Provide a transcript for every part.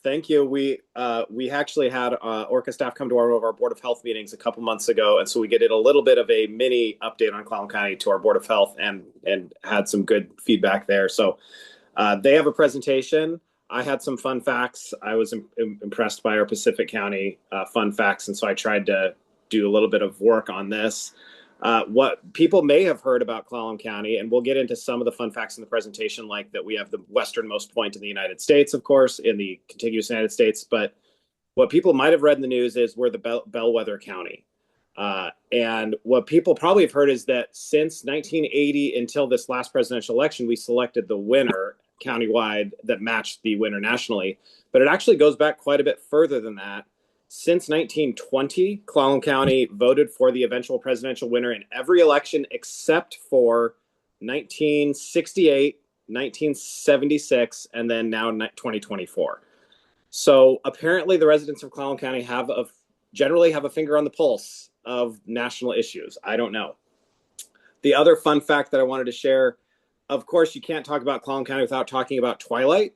Thank you. We actually had ORCAA staff come to one of our Board of Health meetings a couple months ago, and so we get a little bit of a mini update on Clallam County to our Board of Health, and had some good feedback there. So they have a presentation. I had some fun facts. I was impressed by our Pacific County fun facts, and so I tried to do a little bit of work on this. What people may have heard about Clallam County, and we'll get into some of the fun facts in the presentation, like that we have the westernmost point in the United States, of course, in the contiguous United States. But what people might have read in the news is we're the bellwether county. And what people probably have heard is that since 1980 until this last presidential election, we selected the winner countywide that matched the winner nationally. But it actually goes back quite a bit further than that. Since 1920, Clallam County voted for the eventual presidential winner in every election except for 1968, 1976, and then now 2024. So apparently the residents of Clallam County generally have a finger on the pulse of national issues. I don't know. The other fun fact that I wanted to share, of course, you can't talk about Clallam County without talking about Twilight.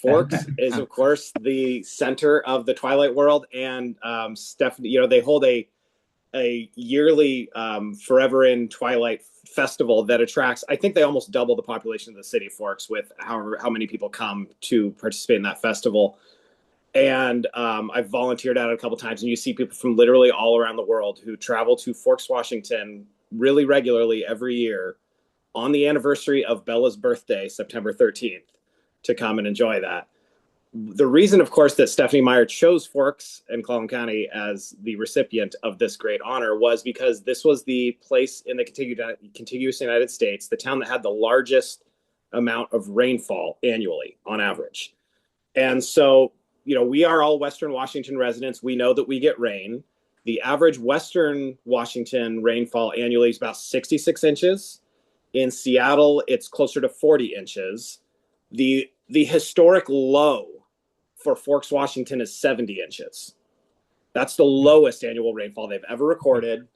Forks is, of course, the center of the Twilight world, and Stephanie, they hold a yearly Forever in Twilight festival that attracts, I think they almost double the population of the city of Forks with how many people come to participate in that festival. And I've volunteered at it a couple times, and you see people from literally all around the world who travel to Forks, Washington really regularly every year on the anniversary of Bella's birthday, September 13th. To come and enjoy that. The reason, of course, that Stephanie Meyer chose Forks and Clallam County as the recipient of this great honor was because this was the place in the contiguous United States, the town that had the largest amount of rainfall annually on average. And so, we are all Western Washington residents. We know that we get rain. The average Western Washington rainfall annually is about 66 inches. In Seattle, it's closer to 40 inches. The historic low for Forks, Washington is 70 inches. That's the lowest annual rainfall they've ever recorded.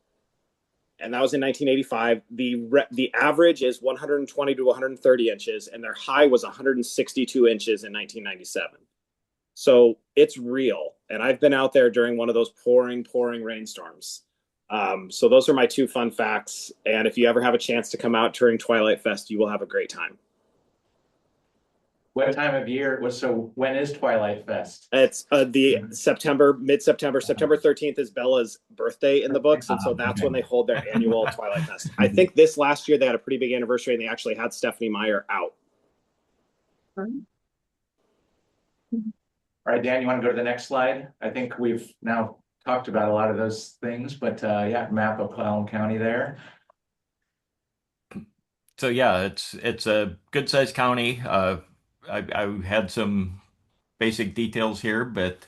And that was in 1985. The average is 120 to 130 inches, and their high was 162 inches in 1997. So it's real. And I've been out there during one of those pouring rainstorms. So those are my two fun facts. And if you ever have a chance to come out during Twilight Fest, you will have a great time. What time of year when is Twilight Fest? It's mid-September. September 13th is Bella's birthday in the books, and so that's when they hold their annual Twilight Fest. I think this last year they had a pretty big anniversary, and they actually had Stephanie Meyer out. All right, Dan, you want to go to the next slide? I think we've now talked about a lot of those things, but yeah, map of Clallam County there. So yeah, it's a good-sized county. I had some basic details here, but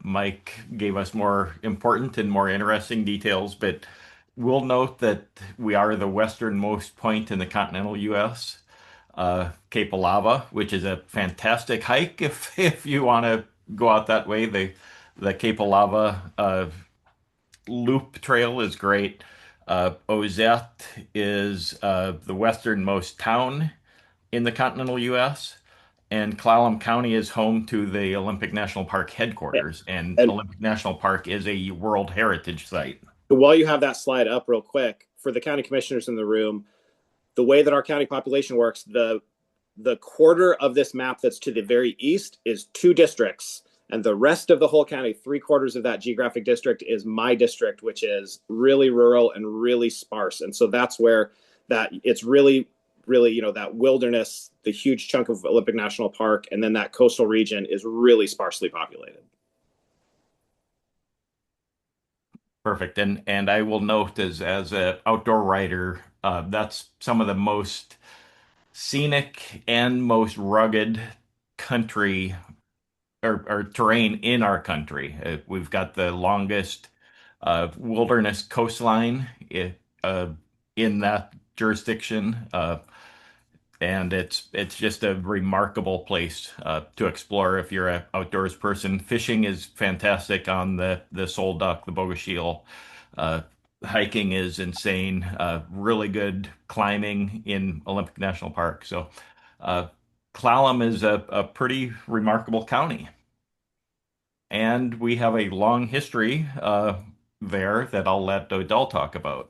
Mike gave us more important and more interesting details. But we'll note that we are the westernmost point in the continental U.S., Cape Lava, which is a fantastic hike if you want to go out that way. The Cape Lava loop trail is great. Ozette is the westernmost town in the continental U.S., and Clallam County is home to the Olympic National Park headquarters, and Olympic National Park is a World Heritage Site. While you have that slide up real quick, for the county commissioners in the room, the way that our county population works, the quarter of this map that's to the very east is 2 districts, and the rest of the whole county, 3/4 of that geographic district, is my district, which is really rural and really sparse. And so that's where it's really, that wilderness, the huge chunk of Olympic National Park, and then that coastal region is really sparsely populated. Perfect. And I will note as an outdoor writer, that's some of the most scenic and most rugged country or terrain in our country. We've got the longest wilderness coastline in that jurisdiction. And it's just a remarkable place to explore if you're an outdoors person. Fishing is fantastic on the Sole Duck, the Bogoshiel. Hiking is insane. Really good climbing in Olympic National Park. So Clallam is a pretty remarkable county. And we have a long history there that I'll let Odell talk about.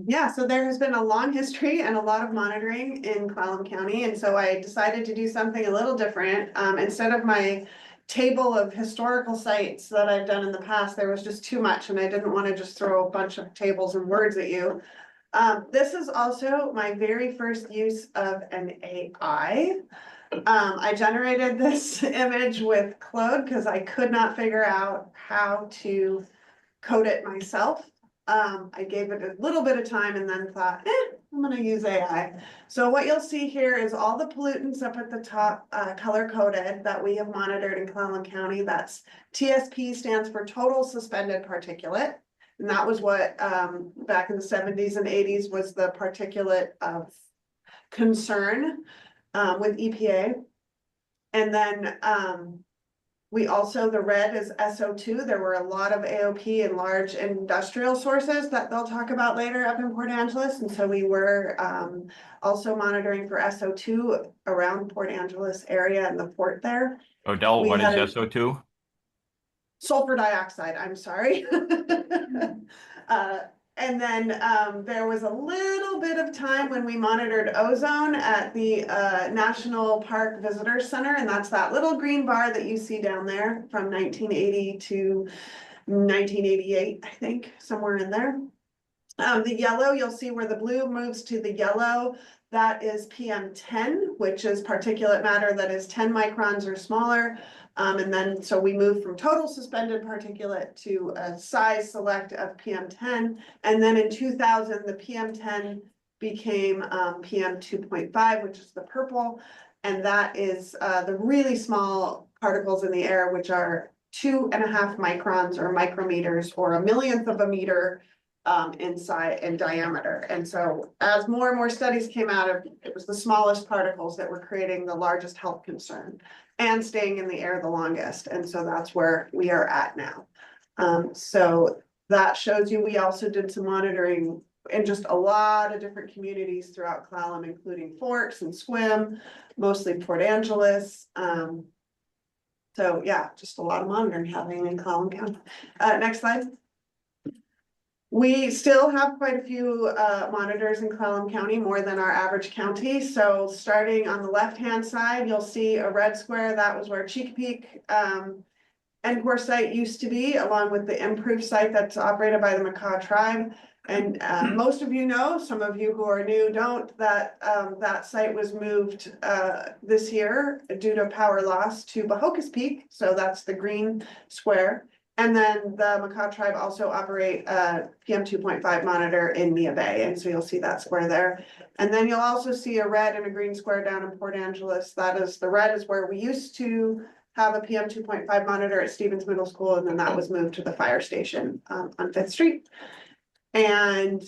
Yeah, so there has been a long history and a lot of monitoring in Clallam County, and so I decided to do something a little different. Instead of my table of historical sites that I've done in the past, there was just too much, and I didn't want to just throw a bunch of tables and words at you. This is also my very first use of an AI. I generated this image with Claude because I could not figure out how to code it myself. I gave it a little bit of time and then thought, I'm gonna use AI. So what you'll see here is all the pollutants up at the top, color coded that we have monitored in Clallam County. That's TSP, stands for total suspended particulate. And that was what, back in the 70s and 80s was the particulate of concern, with EPA. And then, we also, the red is SO2. There were a lot of AOP and large industrial sources that they'll talk about later up in Port Angeles. And so we were also monitoring for SO2 around Port Angeles area and the port there. Odell, what is SO2? Sulfur dioxide, I'm sorry. And then there was a little bit of time when we monitored ozone at the National Park Visitor Center, and that's that little green bar that you see down there from 1980 to 1988, I think, somewhere in there. The yellow, you'll see where the blue moves to the yellow, that is PM10, which is particulate matter that is 10 microns or smaller. And then, so we moved from total suspended particulate to a size select of PM10. And then in 2000, the PM10 became PM 2.5, which is the purple. And that is the really small particles in the air, which are 2.5 microns or micrometers or a millionth of a meter inside in diameter. And so as more and more studies came out of, it was the smallest particles that were creating the largest health concern and staying in the air the longest. And so that's where we are at now. So that shows you, we also did some monitoring in just a lot of different communities throughout Clallam, including Forks and Swim, mostly Port Angeles. So yeah, just a lot of monitoring happening in Clallam County. Next slide. We still have quite a few monitors in Clallam County, more than our average county. So starting on the left-hand side, you'll see a red square. That was where Cheekapeake NCORE site used to be, along with the improved site that's operated by the Makah tribe. And most of you know, some of you who are new don't, that that site was moved this year due to power loss to Bahocas Peak. So that's the green square. And then the Makah tribe also operate a PM 2.5 monitor in Mia Bay. And so you'll see that square there. And then you'll also see a red and a green square down in Port Angeles. That is, the red is where we used to have a PM 2.5 monitor at Stevens Middle School. And then that was moved to the fire station on 5th Street. And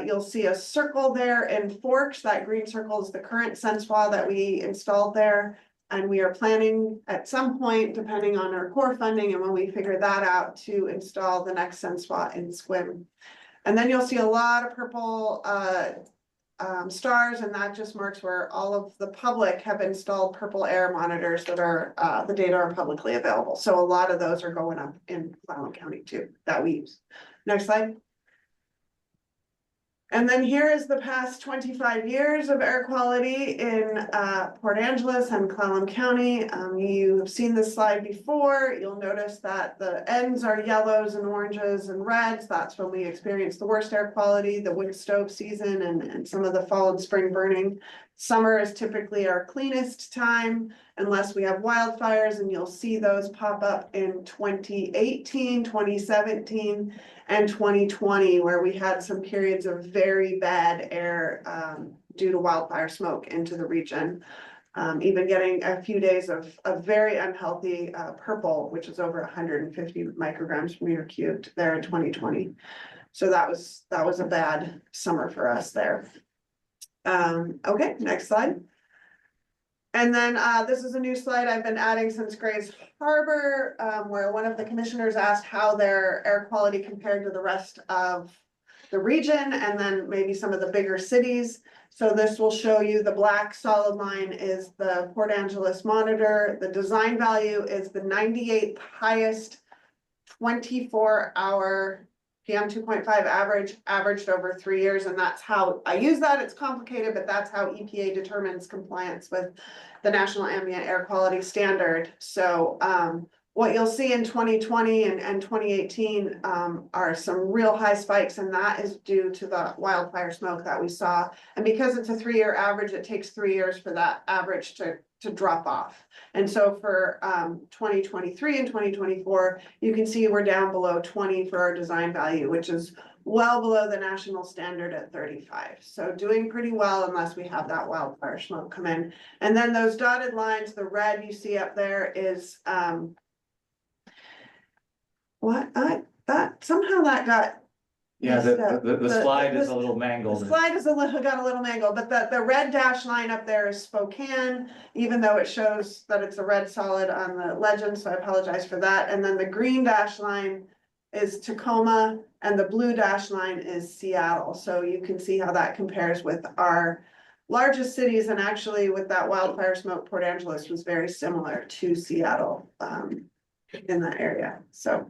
you'll see a circle there in Forks. That green circle is the current SenseWA that we installed there. And we are planning at some point, depending on our core funding and when we figure that out, to install the next SenseWA in Swim. And then you'll see a lot of purple stars, and that just marks where all of the public have installed purple air monitors that are, the data are publicly available. So a lot of those are going up in Clallam County too, that we use. Next slide. And then here is the past 25 years of air quality in Port Angeles and Clallam County. You've seen this slide before. You'll notice that the ends are yellows and oranges and reds. That's when we experience the worst air quality, the wood stove season, and some of the fall and spring burning. Summer is typically our cleanest time, unless we have wildfires, and you'll see those pop up in 2018, 2017, and 2020, where we had some periods of very bad air due to wildfire smoke into the region. Even getting a few days of very unhealthy purple, which is over 150 micrograms per meter cubed there in 2020. So that was a bad summer for us there. Okay, next slide. And then this is a new slide I've been adding since Grays Harbor, where one of the commissioners asked how their air quality compared to the rest of the region, and then maybe some of the bigger cities. So this will show you the black solid line is the Port Angeles monitor. The design value is the 98th highest 24-hour PM 2.5 averaged over 3 years. And that's how I use that. It's complicated, but that's how EPA determines compliance with the National Ambient Air Quality Standard. So what you'll see in 2020 and 2018 are some real high spikes, and that is due to the wildfire smoke that we saw. And because it's a 3-year average, it takes 3 years for that average to drop off. And so for 2023 and 2024, you can see we're down below 20 for our design value, which is well below the national standard at 35. So doing pretty well unless we have that wildfire smoke come in. And then those dotted lines, the red you see up there is somehow that got Yeah, the slide is a little the mangled. slide is got a little mangled, but the red dash line up there is Spokane, even though it shows that it's a red solid on the legend, so I apologize for that. And then the green dash line is Tacoma, and the blue dash line is Seattle. So you can see how that compares with our largest cities, and actually with that wildfire smoke, Port Angeles was very similar to Seattle in that area. So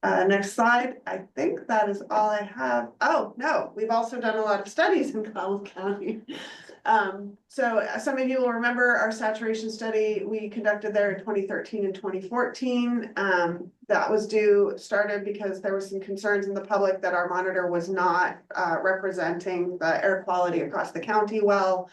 next slide. I think that is all I have. Oh, no, we've also done a lot of studies in Clallam County. So some of you will remember our saturation study we conducted there in 2013 and 2014. That was started because there was some concerns in the public that our monitor was not representing the air quality across the county well.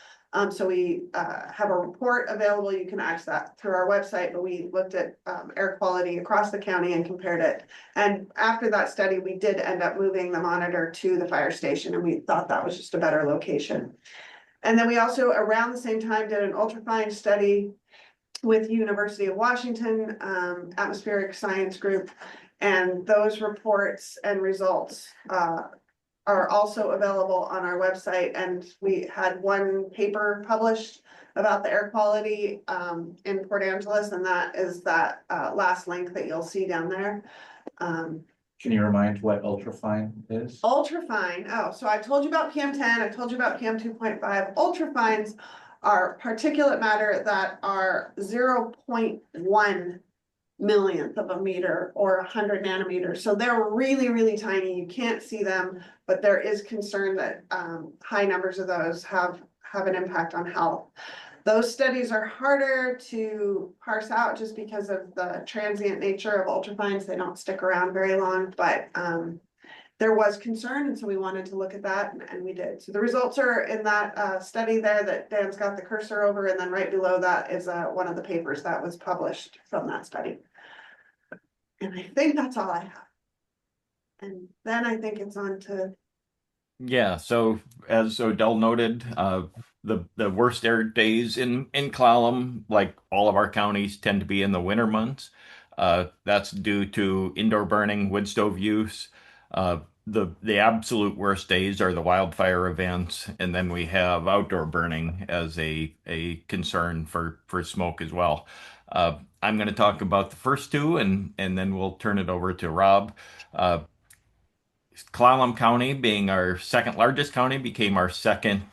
So we have a report available. You can access that through our website, but we looked at air quality across the county and compared it. And after that study, we did end up moving the monitor to the fire station, and we thought that was just a better location. And then we also, around the same time, did an ultrafine study with University of Washington Atmospheric Science Group. And those reports and results are also available on our website. And we had one paper published about the air quality in Port Angeles, and that is that last link that you'll see down there. Can you remind what ultrafine is? Ultrafine, oh, so I told you about PM10, I told you about PM 2.5. Ultrafines are particulate matter that are 0.1 millionth of a meter or 100 nanometers. So they're really, really tiny. You can't see them, but there is concern that high numbers of those have an impact on health. Those studies are harder to parse out just because of the transient nature of ultrafines. They don't stick around very long, but there was concern, and so we wanted to look at that, and we did. So the results are in that study there that Dan's got the cursor over, and then right below that is one of the papers that was published from that study. And I think that's all I have. And then I think it's on to... Yeah, so as Odell noted, the worst air days in Clallam, like all of our counties, tend to be in the winter months. That's due to indoor burning, wood stove use. The absolute worst days are the wildfire events, and then we have outdoor burning as a concern for smoke as well. I'm going to talk about the first two, and then we'll turn it over to Rob. Clallam County, being our second largest county, became our second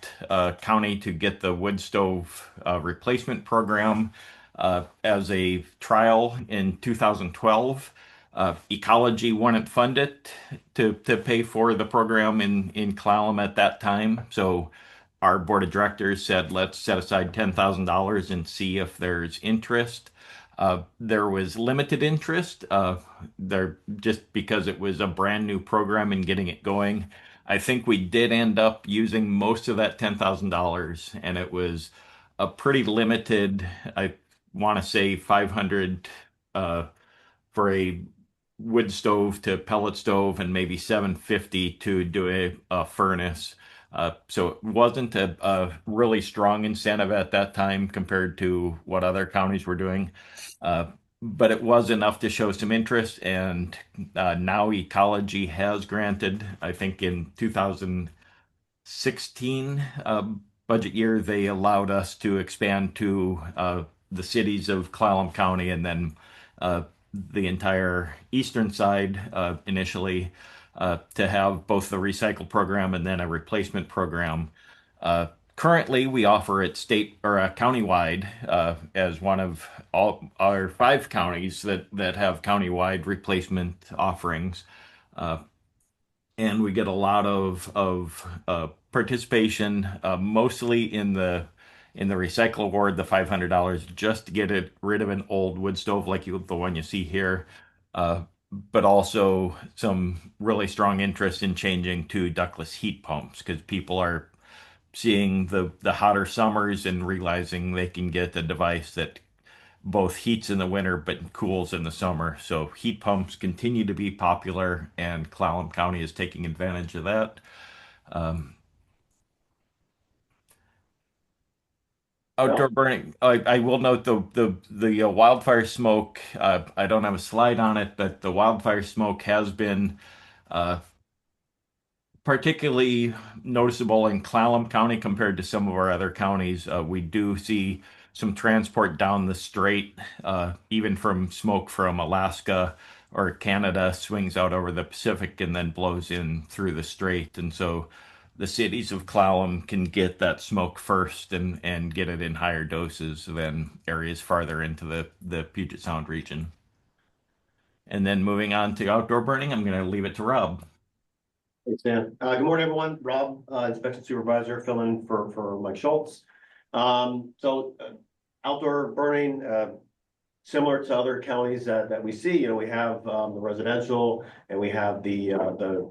county to get the wood stove replacement program as a trial in 2012. Ecology wouldn't fund it to pay for the program in Clallam at that time. So our board of directors said, let's set aside $10,000 and see if there's interest. There was limited interest there just because it was a brand new program and getting it going. I think we did end up using most of that $10,000, and it was a pretty limited, I want to say 500 for a wood stove to pellet stove, and maybe 750 to do a furnace. So it wasn't a really strong incentive at that time compared to what other counties were doing. But it was enough to show some interest, and now Ecology has granted, I think in 2016 budget year, they allowed us to expand to the cities of Clallam County, and then the entire eastern side initially to have both the recycle program and then a replacement program. Currently, we offer it state or countywide as one of all our 5 counties that have countywide replacement offerings. Uh, and we get a lot of participation, mostly in the recycle award, the $500 just to get it rid of an old wood stove like the one you see here, but also some really strong interest in changing to ductless heat pumps because people are seeing the hotter summers and realizing they can get a device that both heats in the winter but cools in the summer. So heat pumps continue to be popular, and Clallam County is taking advantage of that. Um, Outdoor burning. I will note the wildfire smoke. I don't have a slide on it, but the wildfire smoke has been uh, particularly noticeable in Clallam County compared to some of our other counties. We do see some transport down the strait, even from smoke from Alaska or Canada, swings out over the Pacific and then blows in through the strait. And so the cities of Clallam can get that smoke first and get it in higher doses than areas farther into the Puget Sound region. And then moving on to outdoor burning, I'm going to leave it to Rob. Thanks, Dan. Good morning, everyone. Rob, Inspection Supervisor, filling for Mike Schultz. Outdoor burning, similar to other counties that we see, we have the residential and we have the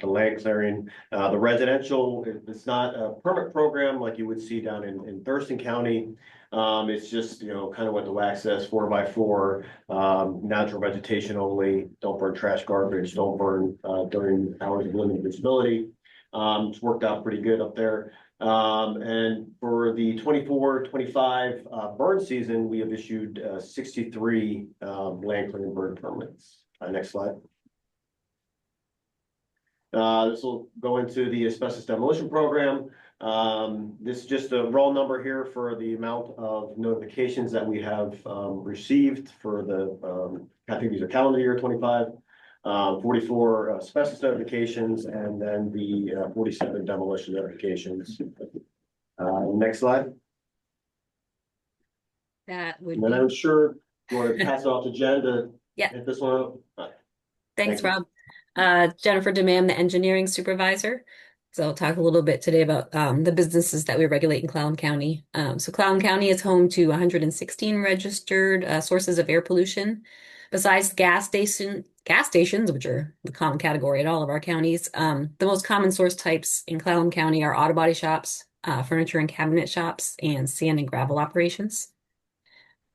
land clearing. The residential, it's not a permit program like you would see down in Thurston County. It's just, kind of what the WAC says, 4x4, natural vegetation only, don't burn trash garbage, don't burn during hours of limited visibility. It's worked out pretty good up there. And for the 24-25 burn season, we have issued 63 land clearing burn permits. Next slide. This will go into the asbestos demolition program. This is just a raw number here for the amount of notifications that we have received for the, I think these are calendar year 25. 44 asbestos notifications, and then the 47 demolition notifications. Next slide. That would And then be, I'm sure you want to pass it off to Jen to Yeah. hit this one up. thanks, Thank Rob. Jennifer DeMam, the engineering supervisor. So I'll talk a little bit today about the businesses that we regulate in Clallam County. So Clallam County is home to 116 registered sources of air pollution. Besides gas stations, which are the common category in all of our counties, the most common source types in Clallam County are auto body shops, furniture and cabinet shops, and sand and gravel operations.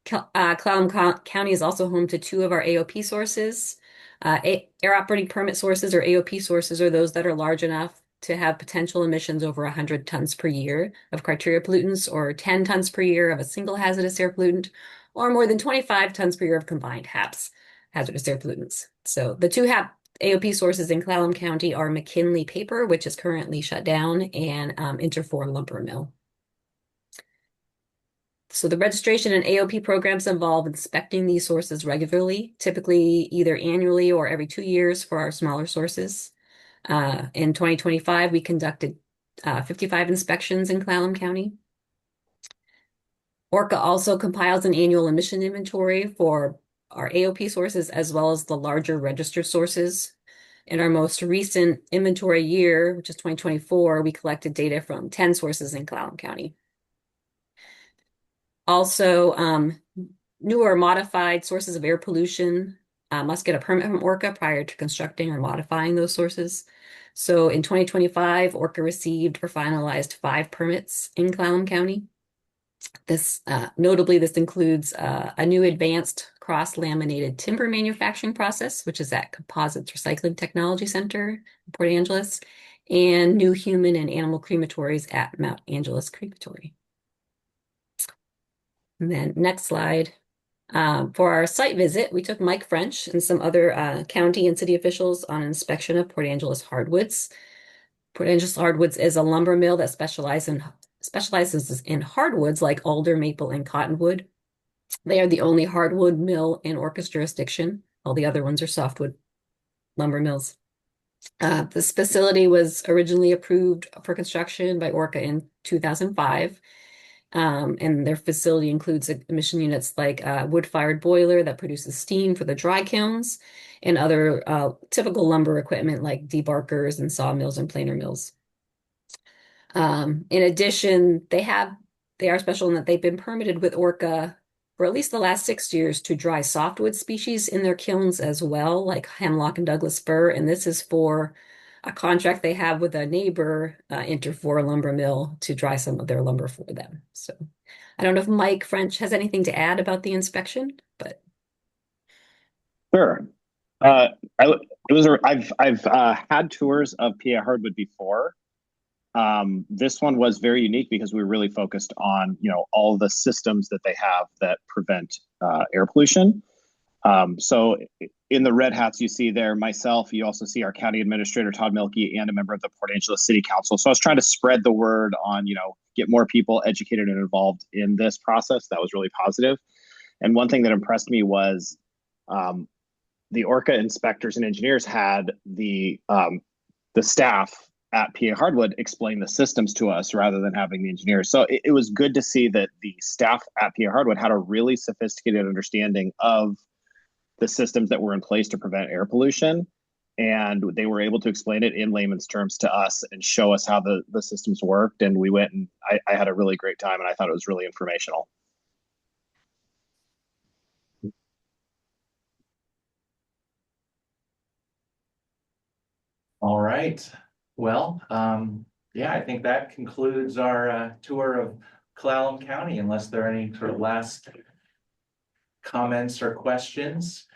Clallam County is also home to 2 of our AOP sources. Air operating permit sources or AOP sources are those that are large enough to have potential emissions over 100 tons per year of criteria pollutants, or 10 tons per year of a single hazardous air pollutant, or more than 25 tons per year of combined HAPs, hazardous air pollutants. So the 2 AOP sources in Clallam County are McKinley Paper, which is currently shut down, and Interfor Lumber Mill. So the registration and AOP programs involve inspecting these sources regularly, typically either annually or every 2 years for our smaller sources. In 2025, we conducted 55 inspections in Clallam County. ORCAA also compiles an annual emission inventory for our AOP sources as well as the larger register sources. In our most recent inventory year, which is 2024, we collected data from 10 sources in Clallam County. Also, new or modified sources of air pollution must get a permit from ORCAA prior to constructing or modifying those sources. So in 2025, ORCAA received or finalized 5 permits in Clallam County. Notably, this includes a new advanced cross-laminated timber manufacturing process, which is at Composites Recycling Technology Center in Port Angeles, and new human and animal crematories at Mount Angeles Crematory. And then next slide. For our site visit, we took Mike French and some other county and city officials on an inspection of Port Angeles Hardwoods. Port Angeles Hardwoods is a lumber mill that specializes in hardwoods like alder, maple, and cottonwood. They are the only hardwood mill in ORCAA's jurisdiction. All the other ones are softwood lumber mills. This facility was originally approved for construction by ORCAA in 2005. And their facility includes emission units like a wood-fired boiler that produces steam for the dry kilns and other typical lumber equipment like debarkers and sawmills and planer mills. In addition, they are special in that they've been permitted with ORCAA for at least the last 6 years to dry softwood species in their kilns as well, like hemlock and Douglas fir. And this is for a contract they have with a neighbor, Interfor Lumber Mill, to dry some of their lumber for them. So I don't know if Mike French has anything to add about the inspection, but Sure. Uh, I've had tours of PA Hardwood before. This one was very unique because we were really focused on, all the systems that they have that prevent air pollution. So in the red hats you see there, myself, you also see our county administrator, Todd Milkey, and a member of the Port Angeles City Council. So I was trying to spread the word on, get more people educated and involved in this process. That was really positive. And one thing that impressed me was the ORCAA inspectors and engineers had the staff at PA Hardwood explain the systems to us rather than having the engineers. So it was good to see that the staff at PA Hardwood had a really sophisticated understanding of the systems that were in place to prevent air pollution. And they were able to explain it in layman's terms to us and show us how the systems worked. And we went and I had a really great time, and I thought it was really informational. All right. Well, yeah, I think that concludes our tour of Clallam County, unless there are any sort of last comments or questions.